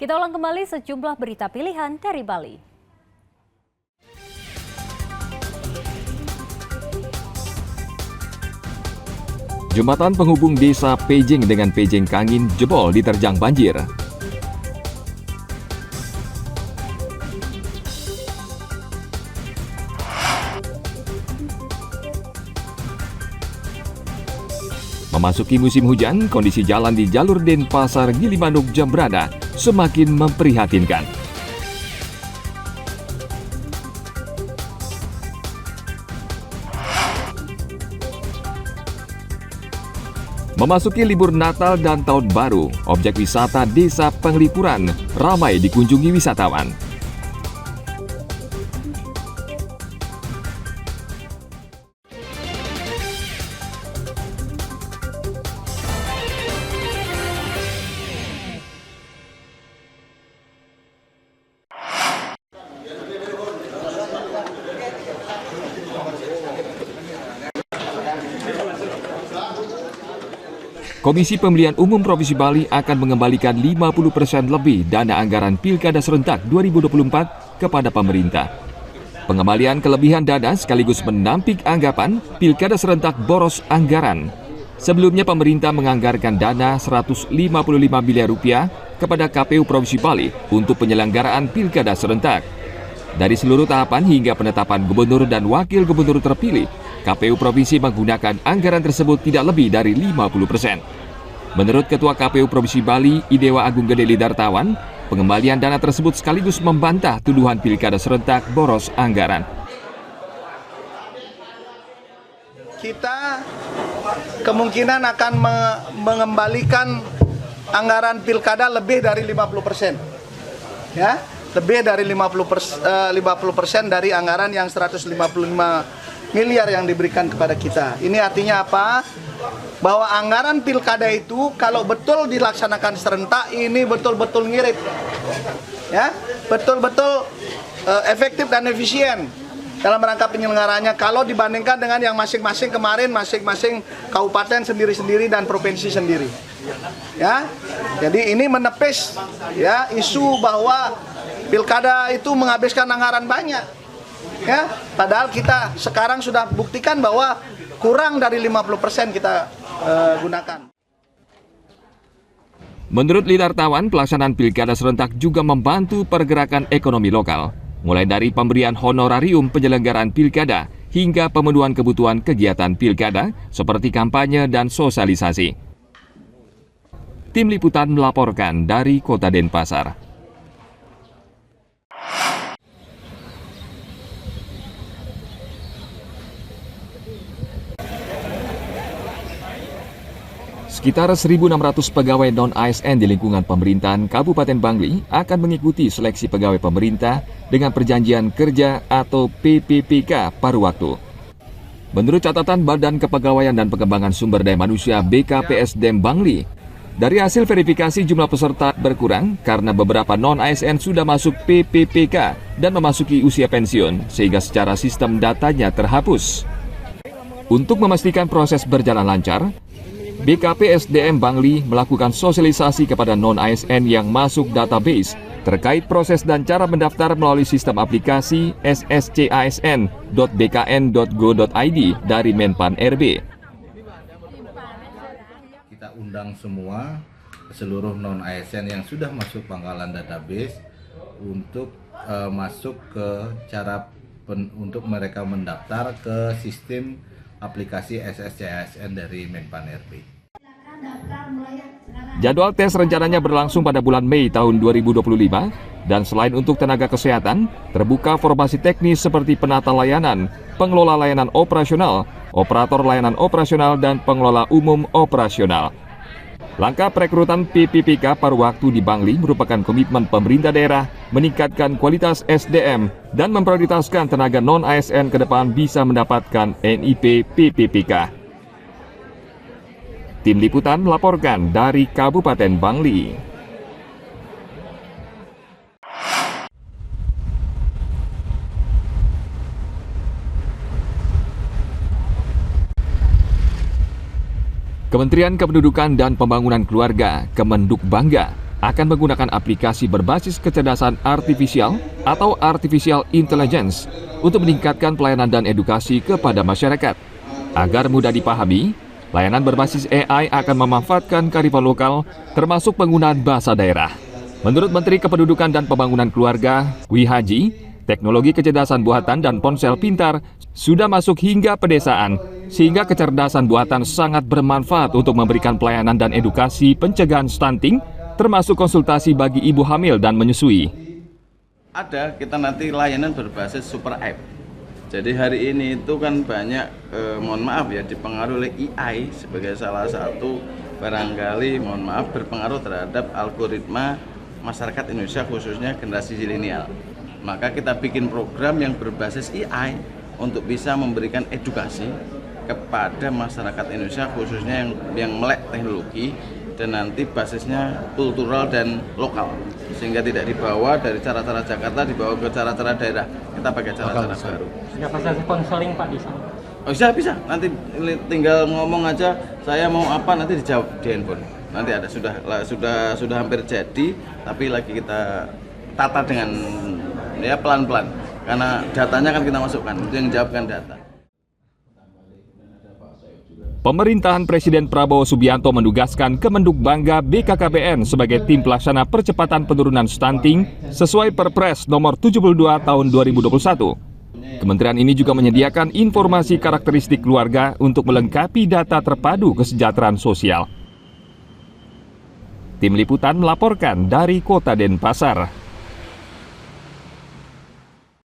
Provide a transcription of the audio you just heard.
Kita ulang kembali sejumlah berita pilihan dari Bali. Jembatan penghubung desa Pejing dengan Pejing Kangin jebol diterjang banjir. Memasuki musim hujan, kondisi jalan di jalur Denpasar Gilimanuk Jembrana semakin memprihatinkan. Memasuki libur Natal dan Tahun Baru, objek wisata Desa Penglipuran ramai dikunjungi wisatawan. Komisi Pemilihan Umum Provinsi Bali akan mengembalikan 50% lebih dana anggaran Pilkada Serentak 2024 kepada pemerintah. Pengembalian kelebihan dana sekaligus menampik anggapan Pilkada Serentak boros anggaran. Sebelumnya pemerintah menganggarkan dana 155 miliar rupiah kepada KPU Provinsi Bali untuk penyelenggaraan Pilkada Serentak. Dari seluruh tahapan hingga penetapan gubernur dan wakil gubernur terpilih, KPU Provinsi menggunakan anggaran tersebut tidak lebih dari 50%. Menurut Ketua KPU Provinsi Bali, Idewa Agung Gede Lidartawan, pengembalian dana tersebut sekaligus membantah tuduhan Pilkada Serentak boros anggaran. Kita kemungkinan akan mengembalikan anggaran Pilkada lebih dari 50%. Ya, lebih dari 50% dari anggaran yang 155 miliar yang diberikan kepada kita. Ini artinya apa? Bahwa anggaran pilkada itu kalau betul dilaksanakan serentak ini betul-betul ngirit. Ya, betul-betul efektif dan efisien dalam rangka penyelenggaranya kalau dibandingkan dengan yang masing-masing kemarin masing-masing kabupaten sendiri-sendiri dan provinsi sendiri. Ya. Jadi ini menepis ya isu bahwa pilkada itu menghabiskan anggaran banyak. Ya, padahal kita sekarang sudah buktikan bahwa kurang dari 50% kita gunakan. Menurut Lidartawan, pelaksanaan Pilkada Serentak juga membantu pergerakan ekonomi lokal, mulai dari pemberian honorarium penyelenggaraan Pilkada hingga pemenuhan kebutuhan kegiatan Pilkada seperti kampanye dan sosialisasi. Tim Liputan melaporkan dari Kota Denpasar. Sekitar 1.600 pegawai non-ASN di lingkungan pemerintahan Kabupaten Bangli akan mengikuti seleksi pegawai pemerintah dengan perjanjian kerja atau PPPK paruh waktu. Menurut catatan Badan Kepegawaian dan Pengembangan Sumber Daya Manusia BKPSDM Bangli, dari hasil verifikasi jumlah peserta berkurang karena beberapa non-ASN sudah masuk PPPK dan memasuki usia pensiun sehingga secara sistem datanya terhapus. Untuk memastikan proses berjalan lancar, BKPSDM Bangli melakukan sosialisasi kepada non-ASN yang masuk database terkait proses dan cara mendaftar melalui sistem aplikasi sscsn.bkn.go.id dari Menpan RB. Kita undang semua seluruh non-ASN yang sudah masuk pangkalan database untuk masuk ke cara untuk mereka mendaftar ke sistem aplikasi SSCASN dari Menpan RB. Jadwal tes rencananya berlangsung pada bulan Mei tahun 2025 dan selain untuk tenaga kesehatan, terbuka formasi teknis seperti penata layanan, pengelola layanan operasional, operator layanan operasional, dan pengelola umum operasional. Langkah perekrutan PPPK paruh waktu di Bangli merupakan komitmen pemerintah daerah meningkatkan kualitas SDM dan memprioritaskan tenaga non-ASN ke depan bisa mendapatkan NIP PPPK. Tim Liputan melaporkan dari Kabupaten Bangli. Kementerian Kependudukan dan Pembangunan Keluarga, Kemenduk Bangga, akan menggunakan aplikasi berbasis kecerdasan artifisial atau artificial intelligence untuk meningkatkan pelayanan dan edukasi kepada masyarakat. Agar mudah dipahami, layanan berbasis AI akan memanfaatkan kearifan lokal termasuk penggunaan bahasa daerah. Menurut Menteri Kependudukan dan Pembangunan Keluarga, Wi Haji, teknologi kecerdasan buatan dan ponsel pintar sudah masuk hingga pedesaan, sehingga kecerdasan buatan sangat bermanfaat untuk memberikan pelayanan dan edukasi pencegahan stunting, termasuk konsultasi bagi ibu hamil dan menyusui. Ada, kita nanti layanan berbasis super app. Jadi hari ini itu kan banyak, mohon maaf ya, dipengaruhi oleh AI sebagai salah satu barangkali, mohon maaf, berpengaruh terhadap algoritma masyarakat Indonesia khususnya generasi zilenial. Maka kita bikin program yang berbasis AI untuk bisa memberikan edukasi kepada masyarakat Indonesia khususnya yang melek teknologi dan nanti basisnya kultural dan lokal, sehingga tidak dibawa dari cara-cara Jakarta dibawa ke cara-cara daerah. Kita pakai cara-cara baru. Ada fasilitas konseling Pak di sana? Oh, bisa. Nanti tinggal ngomong aja saya mau apa, nanti dijawab di handphone. Nanti ada, sudah hampir jadi, tapi lagi kita tata dengan ya pelan-pelan, karena datanya kan kita masukkan, itu yang jawabkan data. Pemerintahan Presiden Prabowo Subianto menugaskan Kemenduk Bangga BKKBN sebagai tim pelaksana percepatan penurunan stunting sesuai Perpres nomor 72 tahun 2021. Kementerian ini juga menyediakan informasi karakteristik keluarga untuk melengkapi data terpadu kesejahteraan sosial. Tim Liputan melaporkan dari Kota Denpasar.